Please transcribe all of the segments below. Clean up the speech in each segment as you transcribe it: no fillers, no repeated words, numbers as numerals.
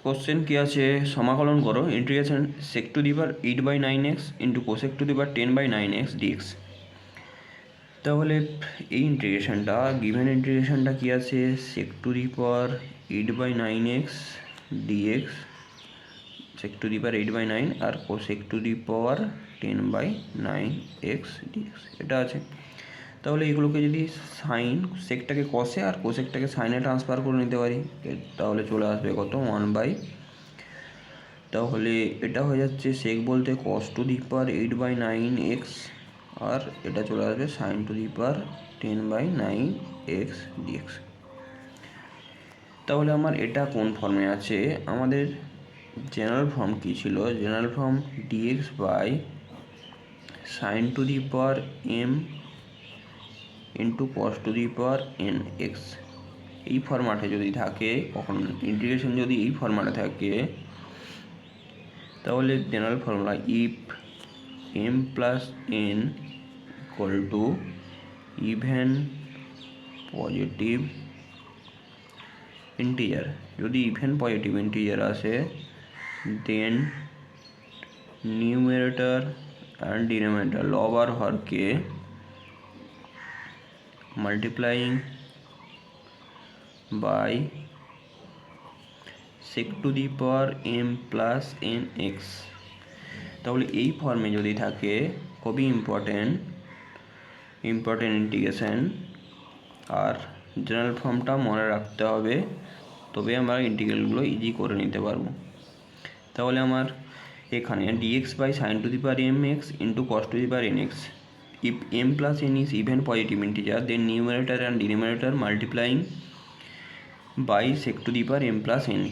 Question কি আছে, সমাকলন করো integration sec to the power 8/9x into cosec to the power 10/9x dx। তাহলে এই ইন্টিগ্রেশনটা গিভেন ইন্টিগ্রেশনটা কি আছে, sec to the power 8/9x dx, sec to the power 8/9 আর cosec to the power 10/9x dx এটা আছে। তাহলে এগুলোকে যদি সাইন সেকটাকে কসে আর কোসেকটাকে সাইনে ট্রান্সফার করে নিতে পারি, তাহলে চলে আসবে কত 1/, তাহলে এটা হয়ে যাচ্ছে সেক বলতে cos to the power 8/9x আর এটা চলে আসবে sine to the power 10/9x dx। তাহলে আমার এটা কোন ফর্মে আছে, আমাদের জেনারেল ফর্ম কি ছিল, general form dx by sine to the power m into cos to the power nx। এই ফরম্যাটে যদি থাকে, কখন ইন্টিগ্রেশন যদি এই ফরম্যাটে থাকে, তাহলে general formula if m plus n equal to even positive integer, যদি ইভেন পজিটিভ ইন্টিজার আসে দেন নিউমারেটর অ্যান্ড ডিনোমিনেটর লব আর হরকে multiplying by sec to the power m plus nx। তাহলে এই ফর্মে যদি থাকে খুবই ইম্পর্টেন্ট ইন্টিগ্রেশন, আর জেনারেল ফর্মটা মনে রাখতে হবে, তবে আমরা ইন্টিগ্রালগুলো ইজি করে নিতে পারবো। তাহলে আমার এখানে dx by sine to the power mx into cos to the power nx, if m plus n is even positive integer then numerator and denominator multiplying by sec to the power m plus n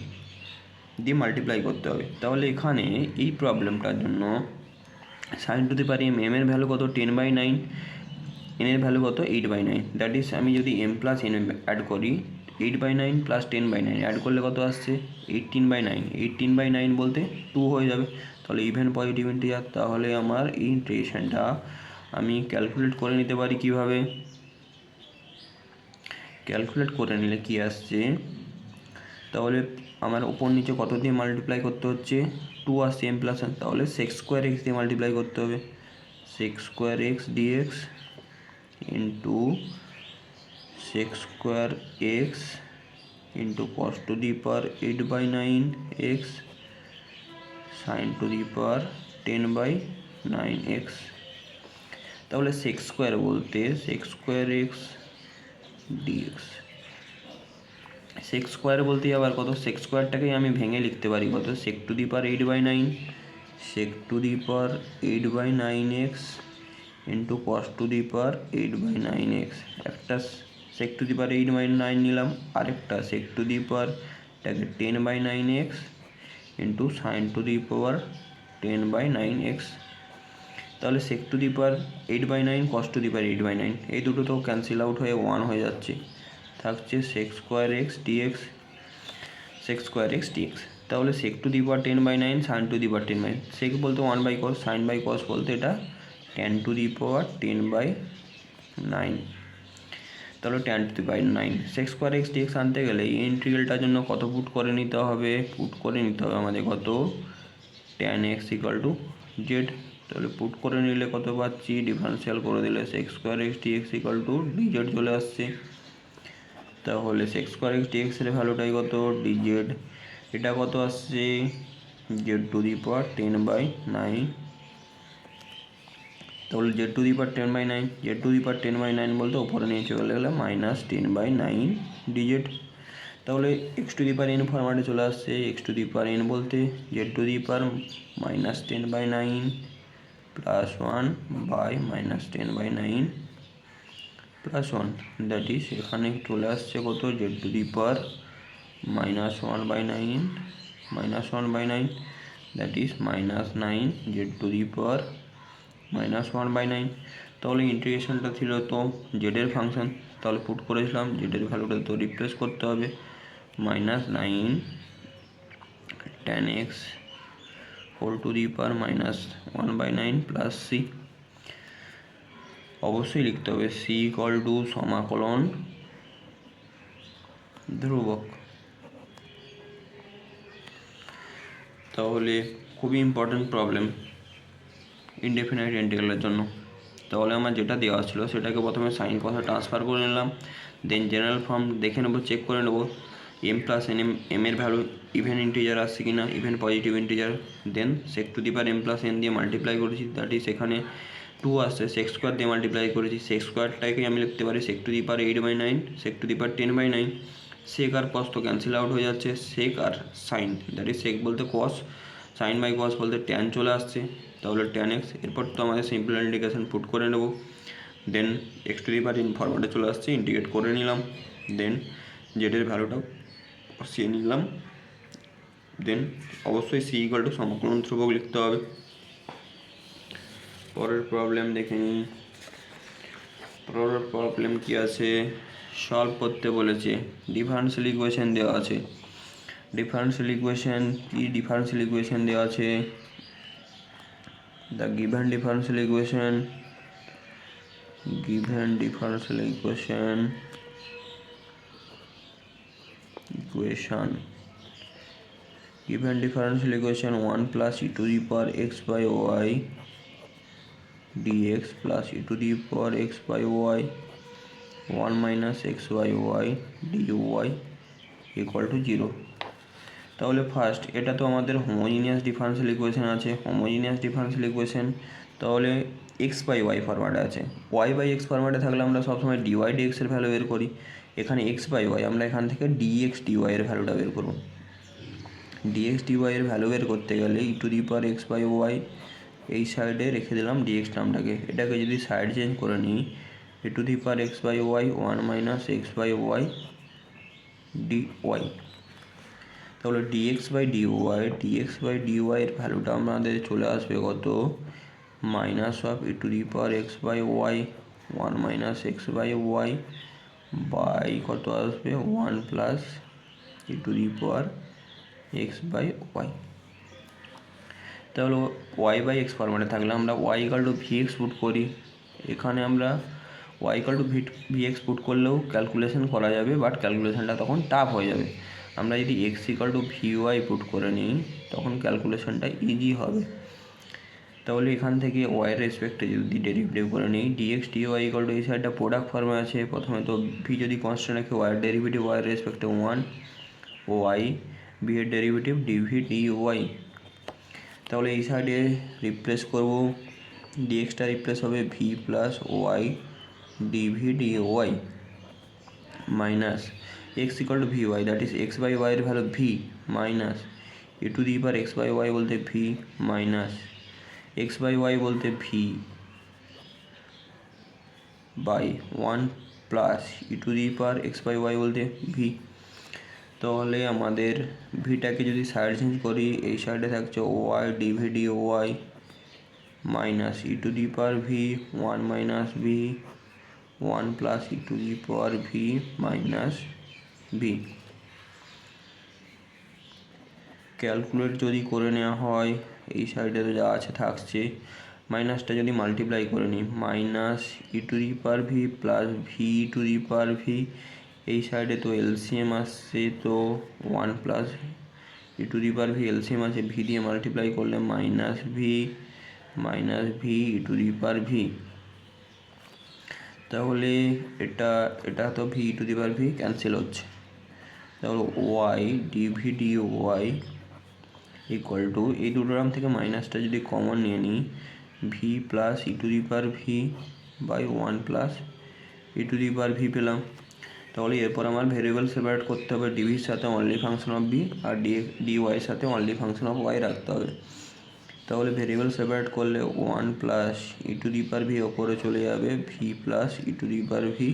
দিয়ে multiply করতে হবে। তাহলে এখানে এই প্রবলেমটার জন্য sine to the power m এর value কত 10/9, n এর ভ্যালু কত 8/9, দ্যাট ইজ আমি যদি m প্লাস n অ্যাড করি 8/9 প্লাস 10/9 অ্যাড করলে কত আসছে 18/9, 18/9 বলতে 2 হয়ে যাবে, তাহলে ইভেন পজিটিভ ইন্টিজার। তাহলে আমার এই ইন্টিগ্রেশনটা আমি ক্যালকুলেট করে নিতে পারি কিভাবে, ক্যালকুলেট করে নিলে কি আসছে, তাহলে আমার উপর নিচে কত দিয়ে মাল্টিপ্লাই করতে হচ্ছে 2 আসছে m প্লাস n, তাহলে sec স্কোয়ার x দিয়ে মাল্টিপ্লাই করতে হবে, sec square x dx into sec square x into cos to the power 8/9x sin to the power 10/9x। তাহলে sec স্কোয়ার বলতে sec square x dx, sec square বলতে আবার কত, sec স্কোয়ারটাকেই আমি ভেঙে লিখতে পারি কত sec to the power 8/9, sec to the power 8/9x into cos to the power 8/9x। একটা sec টু দি পাওয়ার 8/9 নিলাম, আরেকটা sec to the power 10/9x into sin to the power 10/9x। তাহলে sec to the power 8/9 cos to the power 8/9 এই দুটো তো cancel out হয়ে 1 হয়ে যাচ্ছে, থাকছে sec square x dx, sec square x dx। তাহলে sec to the power 10/9 sin to the power 10/9, sec বলতে 1/, cos sin বাই cos বলতে এটা tan টু দি পাওয়ার 10/9, তাহলে tan two the power 9 sec square x dx আনতে গেলে এই ইন্টিগ্রালটার জন্য কত পুট করে নিতে হবে, আমাদের কত tan x equal to z। তাহলে পুট করে নিলে কত পাচ্ছি, ডিফারেন্সিয়াল করে দিলে sec square x dx equal to dz চলে আসছে। তাহলে sec স্কোয়ার x dx এর ভ্যালুটাই কত dz, এটা কত আসছে z টু দি পাওয়ার 10/9, তাহলে z to the power 10/9, z to the power 10/9 বলতে উপরে নিয়ে চলে গেলে মাইনাস 10/9 dz। তাহলে x to the power n ফরম্যাটে চলে আসছে, x to the power n বলতে z to the power minus 10/9 plus 1 by minus 10/9 plus 1, that is এখানে চলে আসছে কত z to the power minus 1/9 that is minus 9 z to the power minus 1/9। তাহলে ইন্টিগ্রেশনটা ছিল তো জেডের ফাংশন, তাহলে পুট করেছিলাম জেডের ভ্যালুটা তো রিপ্লেস করতে হবে, minus 9 tan x whole to the power minus 1/9 plus c, অবশ্যই লিখতে হবে c ইকুয়াল টু সমাকলন ধ্রুবক। তাহলে খুবই ইম্পর্টেন্ট প্রবলেম ইনডেফিনাইট ইন্টিগ্রালের জন্য। তাহলে আমার যেটা দেওয়া ছিল সেটাকে প্রথমে সাইন কথা ট্রান্সফার করে নিলাম, দেন জেনারেল ফর্ম দেখে নেবো, চেক করে নেবো এম প্লাস এম এর ভ্যালু ইভেন ইন্টিজার আসছে কিনা, even positive integer. Then sec to the power M plus N দিয়ে মাল্টিপ্লাই করেছি, দ্যাট ইজ এখানে 2 আসছে, সেক স্কোয়ার দিয়ে মাল্টিপ্লাই করেছি। সেক স্কোয়ারটাকে আমি লিখতে পারি সেক to the power 8/9, sec to the power 10/9। সেক আর কস তো ক্যান্সেল আউট হয়ে যাচ্ছে, সেক আর সাইন, দ্যাট ইজ সেক বলতে কস, সাইন বাই কস বলতে ট্যান চলে আসছে, তাহলে ট্যান এক্স। এরপর তো আমাদের সিম্পল ইন্টিগ্রেশন পুট করে নেব, then x to the power n ফরম্যাটে চলে আসছে, ইন্টিগ্রেট করে নিলাম, দেন জেডের ভ্যালুটা বসিয়ে নিলাম, দেন অবশ্যই সি ইকুয়াল টু সমাকলন ধ্রুবক লিখতে হবে। পরের প্রবলেম দেখে নিই। পরের প্রবলেম কি আছে, সলভ করতে বলেছে, ডিফারেন্সিয়াল ইকুয়েশন দেওয়া আছে। ডিফারেন্সিয়াল ইকুয়েশন কি, ডিফারেন্সিয়াল ইকুয়েশন দেওয়া আছে, the given differential equation given differential equation 1 plus e to the power x by y dx plus e to the power x by y 1 minus x by y dy equal to 0। তাহলে first এটা তো আমাদের homogeneous differential equation আছে, homogeneous differential equation, তাহলে x by Y ফরম্যাটে আছে। Y by x ফরম্যাটে থাকলে আমরা সবসময় ডিওয়াই ডিএক্স এর ভ্যালু বের করি, এখানে এক্স বাই ওয়াই, আমরা এখান থেকে ডিএক্স ডিওয়াই এর ভ্যালুটা বের করব। ডিএক্স ডিওয়াই এর ভ্যালু বের করতে গেলে e to the power x by y এই সাইডে রেখে দিলাম ডিএক্স টার্মটাকে, এটাকে যদি সাইড চেঞ্জ করে নিই, e to the power x by y 1 minus x by y d y. তাহলে ডিএক্স বাই ডিওয়াই এর ভ্যালুটা আমাদের চলে আসবে কত, minus of e to the power x by y 1 minus x by y by কত আসবে 1 plus E to the power x by y. তাহলে ওয়াই বাই এক্স ফরম্যাটে থাকলে আমরা y equal to V x put করি, এখানে আমরা y equal to V x put করলেও ক্যালকুলেশন করা যাবে, বাট ক্যালকুলেশনটা তখন টাফ হয়ে যাবে। আমরা যদি X equal to V Y put করে নিই তখন ক্যালকুলেশনটা ইজি হবে। তাহলে এখান থেকে ওয়াইয়ের রেসপেক্টে যদি ডেরিভেটিভ করে নিই, ডিএক্স ডিওয়াই ইকাল টু এই সাইডটা প্রোডাক্ট ফর্মে আছে, প্রথমে তো ভি যদি কনস্ট্যান্ট রাখি ওয়াইয়ের ডেরিভেটিভ ওয়াইয়ের রেসপেক্টে 1, ওয়াই ভি এর ডেরিভেটিভ ডিভি ডিওয়াই। তাহলে এই সাইডে রিপ্লেস করব, ডিএক্সটা রিপ্লেস হবে v plus y dv dy minus x equal to V y, that is x by ওয়াইয়ের value v minus E to the power x by y বলতে v minus x by y বলতে v by 1 plus E to the power x by y বলতে v. তাহলে আমাদের ভিটাকে যদি side change করি, এই সাইডে থাকছে Y DV D Y minus E to the power V 1 minus V 1 plus E to the power V minus V. Calculate যদি করে নেওয়া হয়, এই সাইডে তো যা আছে থাকছে, মাইনাসটা যদি মাল্টিপ্লাই করে নিই, minus E to the power V plus V to the power V, এই সাইডে তো এলসিএম আসছে, তো 1 plus E to the power V LCM আছে, ভি দিয়ে মাল্টিপ্লাই করলে minus V E to the power V. তাহলে এটা তো V to the power V cancel হচ্ছে, তাহলে Y DV D Y equal to এই দুটো টার্ম থেকে মাইনাসটা যদি কমন নিয়ে নিই, V plus E to the power V by 1 plus E to the power V পেলাম। তাহলে এরপর আমার ভেরিয়েবল সেপারেট করতে হবে, ডিভির সাথে অনলি ফাংশন অফ বি আর ডি ওয়াইয়ের সাথে অনলি ফাংশন অফ ওয়াই রাখতে হবে। তাহলে ভেরিয়েবল সেপারেট করলে 1 plus E to the power V ওপরে চলে যাবে, V plus E to the power V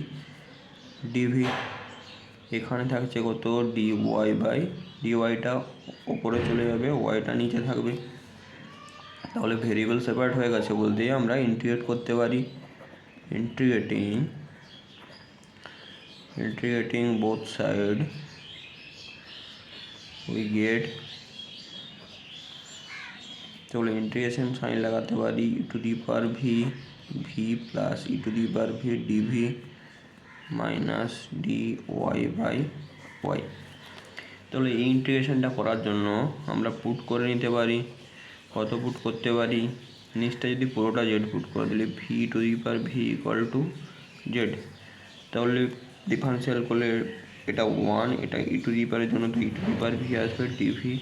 DV, এখানে থাকছে কত ডি ওয়াই বাই ডি ওয়াইটা ওপরে চলে যাবে, ওয়াইটা নিচে থাকবে। তাহলে ভেরিয়েবল সেপারেট হয়ে গেছে বলতে আমরা ইন্টিগ্রেট করতে পারি, integrating both side we get, তাহলে ইন্টিগ্রেশন সাইন লাগাতে পারি e to the power V plus E to the power V dv minus d Y by y. তাহলে এই ইন্টিগ্রেশনটা করার জন্য আমরা পুট করে নিতে পারি। কত পুট করতে পারি? নিচটা যদি পুরোটা জেড পুট করে দিলে V to the power v equal to Z, তাহলে ডিফারেন্সিয়াল করলে এটা 1, এটা ই টু দি পাওয়ারের জন্য তো e to the power v আসবে dv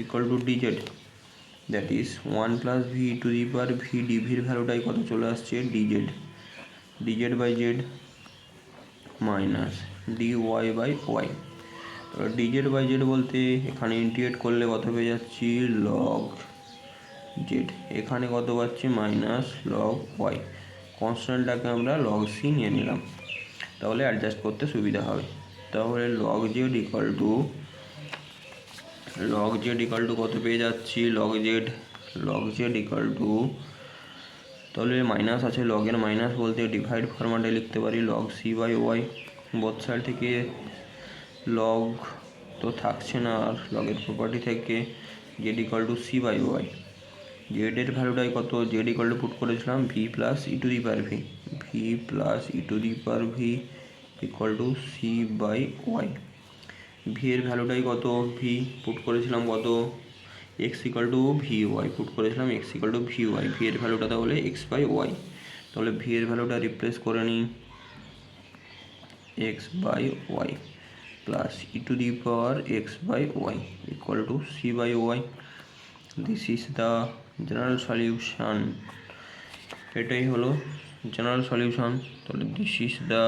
equal to dz, that is 1 plus V to the power v ডিভির ভ্যালুটাই কত চলে আসছে dz, dz by z minus d Y by y. Dz by z বলতে এখানে ইন্টিগ্রেট করলে কত পেয়ে যাচ্ছি লগ জেড, এখানে কত পাচ্ছি মাইনাস লগ ওয়াই, কনস্ট্যান্টটাকে আমরা লগ সি নিয়ে নিলাম, তাহলে অ্যাডজাস্ট করতে সুবিধা হবে। তাহলে লগ জেড ইকাল টু কত পেয়ে যাচ্ছি লগ জেড ইকাল টু, তাহলে মাইনাস আছে, লগের মাইনাস বলতে ডিভাইড ফরম্যাটে লিখতে পারি log c by y, both side থেকে লগ তো থাকছে না, আর লগের প্রপার্টি থেকে z equal to c by y, জেডের ভ্যালুটাই কত, জেড ইকাল টু পুট করেছিলাম v plus E to the power v, v plus E to the power v equal to c by y, v এর ভ্যালুটাই কত, V put করেছিলাম কত x equal to V Y, put করেছিলাম x equal to V y, v এর ভ্যালুটা তাহলে x by y, তাহলে ভি এর ভ্যালুটা রিপ্লেস করে নিই x by y plus E to the power x by y equal to c by y, this is the general solution, এটাই হলো জেনারেল সলিউশন। তাহলে this is the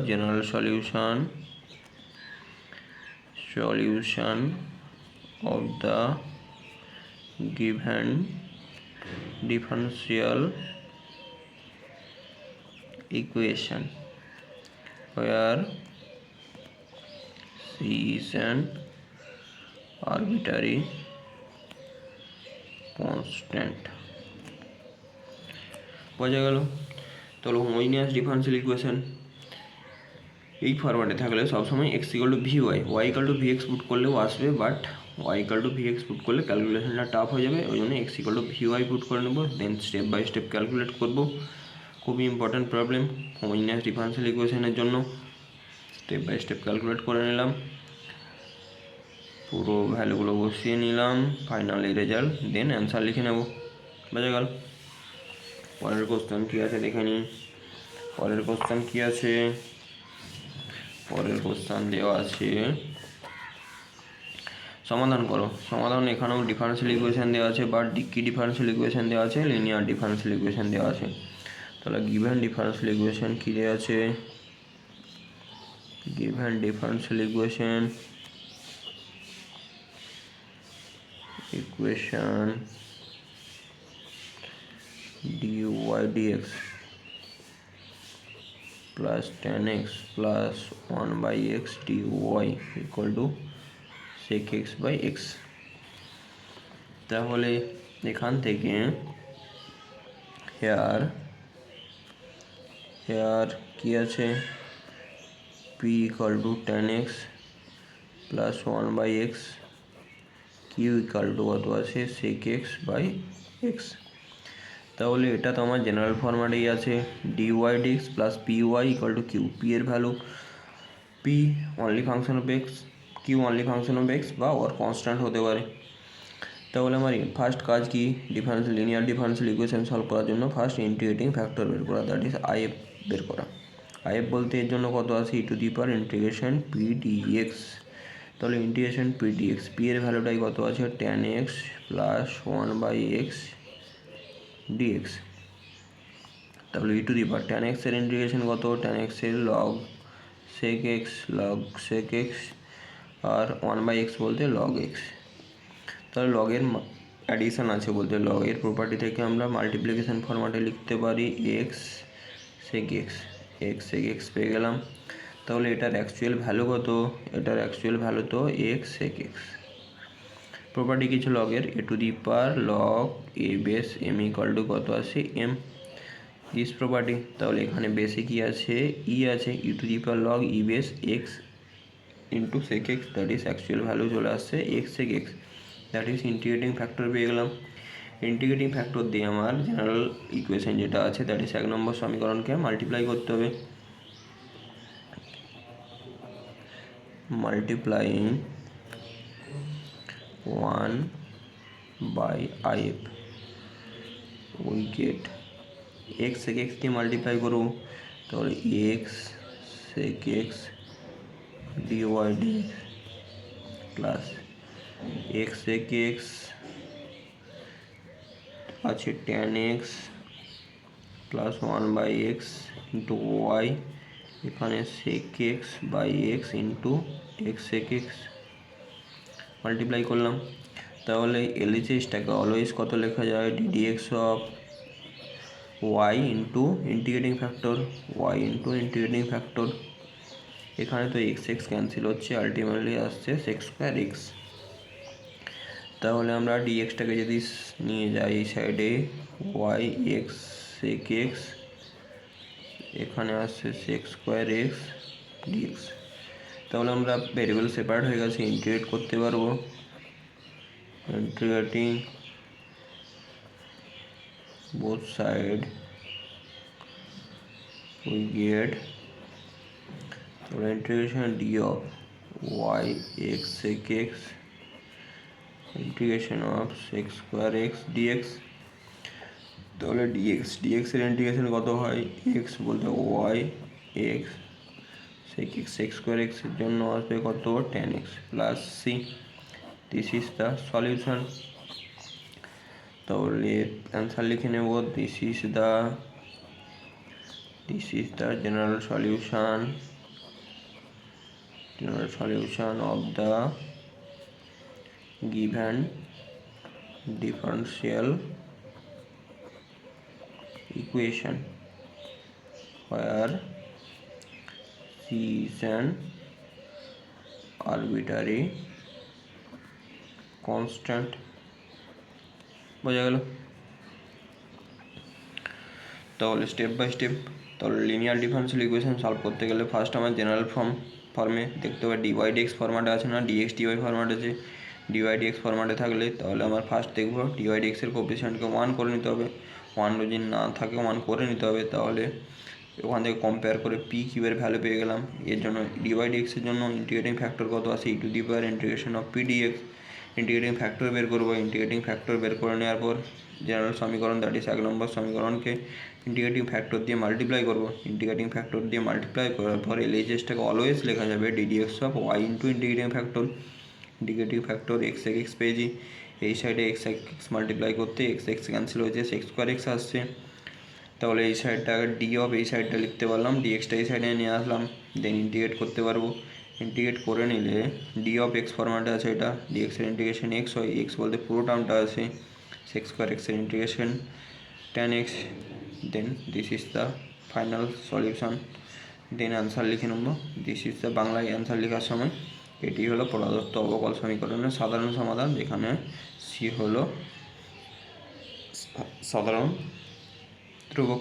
general solution of the given differential equation where C is an arbitrary constant। বোঝা গেল? তাহলে homogeneous differential equation এই ফরম্যাটে থাকলে সবসময় X equal to V Y equal to V x put করলেও আসবে, but Y equal to V x put করলে ক্যালকুলেশনটা টাফ হয়ে যাবে, ওই জন্য X equal to V Y put করে নেবো, then step by step calculate করবো। খুবই ইম্পর্ট্যান্ট প্রবলেম হোমোজিনিয়াস ডিফারেন্সিয়াল ইকুয়েশনের জন্য, স্টেপ বাই স্টেপ ক্যালকুলেট করে নিলাম, পুরো ভ্যালুগুলো বসিয়ে নিলাম, ফাইনালি রেজাল্ট, দেন অ্যান্সার লিখে নেব। বোঝা গেল? পরের কোশ্চেন কী আছে দেখে নিই। পরের কোশ্চেন কী আছে? পরের কোশ্চেন দেওয়া আছে সমাধান করো। সমাধান এখানেও ডিফারেন্সিয়াল ইকুয়েশন দেওয়া আছে, বাট কি ডিফারেন্সিয়াল ইকুয়েশন দেওয়া আছে? লিনিয়ার ডিফারেন্সিয়াল ইকুয়েশন দেওয়া আছে। তাহলে গিভেন ডিফারেন্সিয়াল ইকুয়েশন কী দেওয়া আছে? Given differential equation dy dx plus tan x plus 1 by x dy equal to sec x by x। তাহলে এখান থেকে হেয়ার কি আছে? p equal to tan x plus 1 by x, q equal to কত আছে sec x by x। তাহলে এটা তো আমার জেনারেল ফরম্যাটেই আছে, dy dx plus py equal to q, p এর value p only function of x, q only function of x বা ওর constant হতে পারে। তাহলে আমার ফার্স্ট কাজ কি? লিনিয়ার ডিফারেন্সিয়াল ইকুয়েশন সলভ করার জন্য ফার্স্ট ইন্টিগ্রেটিং ফ্যাক্টর বের করা, দ্যাট ইজ আইএফ বের করা। আইএফ বলতে এর জন্য কত আছে? E to the power integration p dx, তাহলে ইন্টিগ্রেশন পি ডিএক্স, পি এর ভ্যালুটাই কত আছে? Tan x plus 1 by x dx, তাহলে e to the power tan এক্সের ইন্টিগ্রেশন কত? ট্যান এক্সের লগ সেক এক্স আর 1 বাই এক্স বলতে লগ এক্স, তাহলে লগের অ্যাডিশন আছে বলতে লগের প্রপার্টি থেকে আমরা মাল্টিপ্লিকেশন ফরম্যাটে লিখতে পারি এক্স সেক এক্স পেয়ে গেলাম। তাহলে এটার অ্যাকচুয়াল ভ্যালু কত? এটার অ্যাকচুয়াল ভ্যালু তো এক্স সেক এক্স। প্রপার্টি কিছু লগের a to the power log a base m equal to কত আছে? M, this property. তাহলে এখানে বেসে কি আছে? ই আছে, e to the power log e base x into sec x, that is actual value চলে আসছে x sec x, that is integrating factor পেয়ে গেলাম। ইন্টিগ্রেটিং ফ্যাক্টর দিয়ে আমার জেনারেল ইকুয়েশন যেটা আছে দ্যাট ইজ 1 নম্বর সমীকরণকে মাল্টিপ্লাই করতে হবে। multiplying 1 by if we get x sec x দিয়ে মাল্টিপ্লাই করব, তাহলে x sec x dy dx plus x sec x আছে tan x plus 1 by X into Y, এখানে sec x by X into X sec x multiply করলাম। তাহলে এলএইচএসটাকে always কত লেখা যায়, DDX of Y into integrating factor Y into integrating factor. এখানে তো এক্স এক্স ক্যান্সেল হচ্ছে, আলটিমেটলি আসছে সেক্স স্কোয়ার এক্স। তাহলে আমরা ডিএক্সটাকে যদি নিয়ে যাই এই সাইডে, ওয়াই এক্স সেক এক্স, এখানে আসছে সেক্স স্কোয়ার এক্স ডিএক্স। তাহলে আমরা ভেরিয়েবল সেপারেট হয়ে গেছে, ইন্টিগ্রেট করতে পারবো। Integrating both side we get integration d of y x sec x integration of sec square x dx। তাহলে dx এর ইন্টিগ্রেশন কত হয়, x বলতে y x sec x sec square x এর জন্য আসবে কত tan x plus c। This is the solution. তাহলে অ্যান্সার লিখে নেব, this is the general solution of the given differential equation where c is an arbitrary constant। বোঝা গেল? তাহলে স্টেপ বাই স্টেপ, তাহলে লিনিয়ার ডিফারেন্সিয়াল ইকুয়েশন সলভ করতে গেলে first আমার জেনারেল ফর্মে দেখতে হবে, ডিওয়াই ডিএক্স ফরম্যাটে আছে না, ডিএক্স ডিওয়াই ফরম্যাট আছে। ডিওয়াই ডিএক্স ফরম্যাটে থাকলে তাহলে আমার ফার্স্ট দেখবো ডিওয়াই ডিএক্সের কোএফিসিয়েন্টকে 1 করে নিতে হবে, 1 যদি না থাকে 1 করে নিতে হবে। তাহলে ওখান থেকে কম্পেয়ার করে পি কিউবের ভ্যালু পেয়ে গেলাম। এর জন্য ডিওয়াই ডিএক্সের জন্য ইন্টিগ্রেটিং ফ্যাক্টর কত আছে, e to the power integration of p dx. Integrating factor বের করবো, ইন্টিগ্রেটিং ফ্যাক্টর বের করে নেওয়ার পর জেনারেল সমীকরণ দ্যাট ইজ 1 নম্বর সমীকরণকে ইন্টিগ্রেটিং ফ্যাক্টর দিয়ে মাল্টিপ্লাই করবো। ইন্টিগ্রেটিং ফ্যাক্টর দিয়ে মাল্টিপ্লাই করার পর এলএইচএসটাকে অলওয়েজ লেখা যাবে DDX of Y into integrating factor. Integrating factor X এক এক্স পেয়েছি, এই সাইডে এক্স এক্স মাল্টিপ্লাই করতে এক্স এক্স ক্যান্সেল হয়েছে, সেক্স স্কোয়ার এক্স আসছে। তাহলে এই সাইডটা ডি অফ এই সাইডটা লিখতে পারলাম, ডিএক্সটা এই সাইডে নিয়ে আসলাম, দেন ইন্টিগ্রেট করতে পারবো। ইন্টিগ্রেট করে নিলে ডি অফ এক্স ফরম্যাটে আছে, এটা ডিএক্সের ইন্টিগ্রেশন এক্স হয়, এক্স বলতে পুরো টার্মটা আছে, সেক্স স্কোয়ার এক্সের integration tan x। Then this is the final solution. Then answer লিখে নেব, দিস ইজ দ্য বাংলায় অ্যান্সার লেখার সময় এটি হলো প্রদত্ত অবকল সমীকরণের সাধারণ সমাধান, যেখানে সি হলো সাধারণ ধ্রুবক।